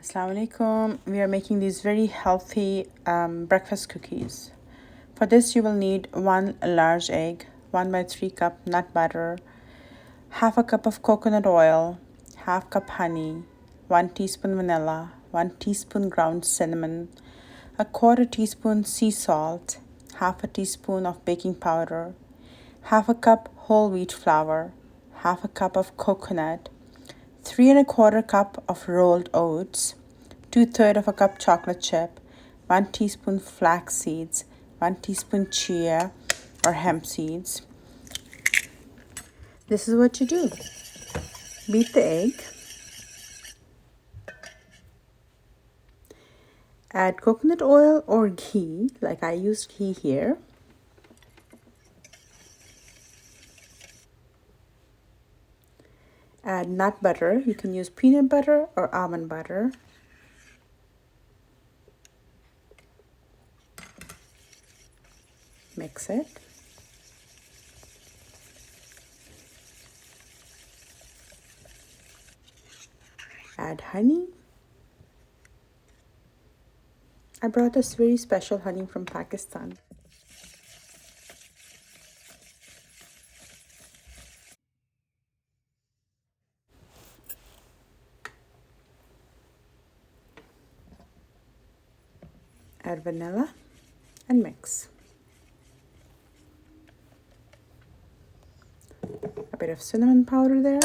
Assalamu alaikum. We are making these very healthy breakfast cookies. For this you will need 1 large egg, 1/3 cup nut butter, half a cup of coconut oil, half cup honey, 1 teaspoon vanilla, 1 teaspoon ground cinnamon, a quarter teaspoon sea salt, half a teaspoon of baking powder, half a cup whole wheat flour, half a cup of coconut, 3 1/4 cup of rolled oats, 2/3 of a cup chocolate chip, 1 teaspoon flax seeds, 1 teaspoon chia or hemp seeds. This is what you do. Beat the egg. Add coconut oil or ghee, like I used ghee here. Add nut butter. You can use peanut butter or almond butter. Mix it. Add honey. I brought this very special honey from Pakistan. Add vanilla and mix. A bit of cinnamon powder there,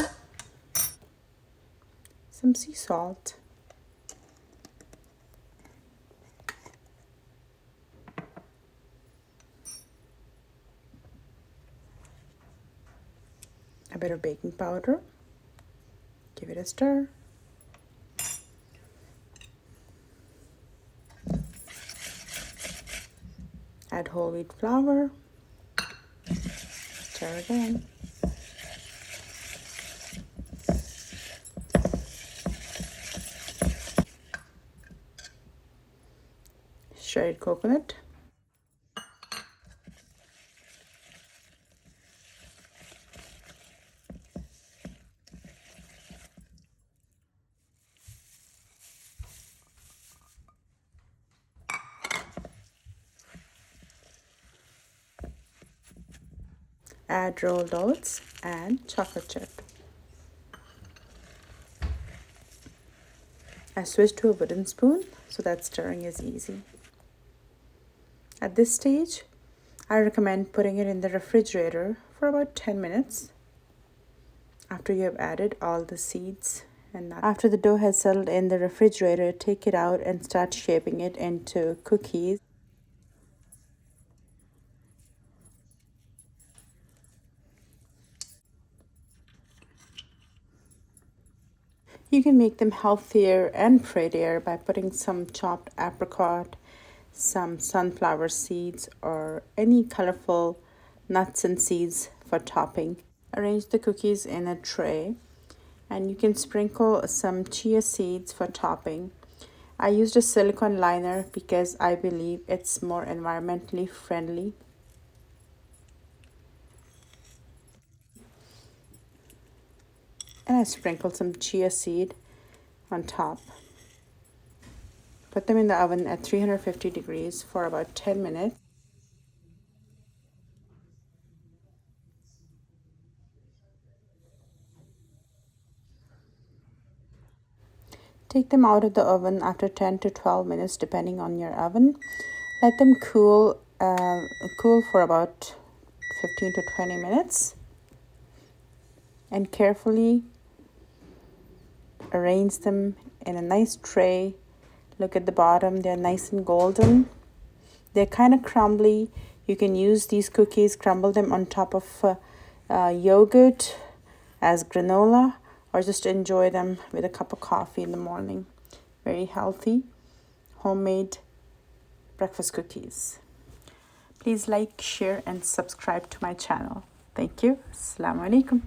some sea salt, a bit of baking powder. Give it a stir. Add whole wheat flour. Stir again. Shredded coconut. Add rolled oats and chocolate chip. I switched to a wooden spoon so that stirring is easy. At this stage, I recommend putting it in the refrigerator for about 10 minutes after you have added all the seeds and nuts. After the dough has settled in the refrigerator, take it out and start shaping it into cookies. You can make them healthier and prettier by putting some chopped apricot, some sunflower seeds, or any colorful nuts and seeds for topping. Arrange the cookies in a tray, and you can sprinkle some chia seeds for topping. I used a silicone liner because I believe it's more environmentally friendly. And I sprinkled some chia seed on top. Put them in the oven at 350 degrees for about 10 minutes. Take them out of the oven after 10 to 12 minutes depending on your oven. Let them cool for about 15 to 20 minutes. And carefully arrange them in a nice tray. Look at the bottom, they're nice and golden. They're kind of crumbly. You can use these cookies, crumble them on top of yogurt as granola, or just enjoy them with a cup of coffee in the morning. Very healthy, homemade breakfast cookies. Please like, share, and subscribe to my channel. Thank you. Assalamu alaikum.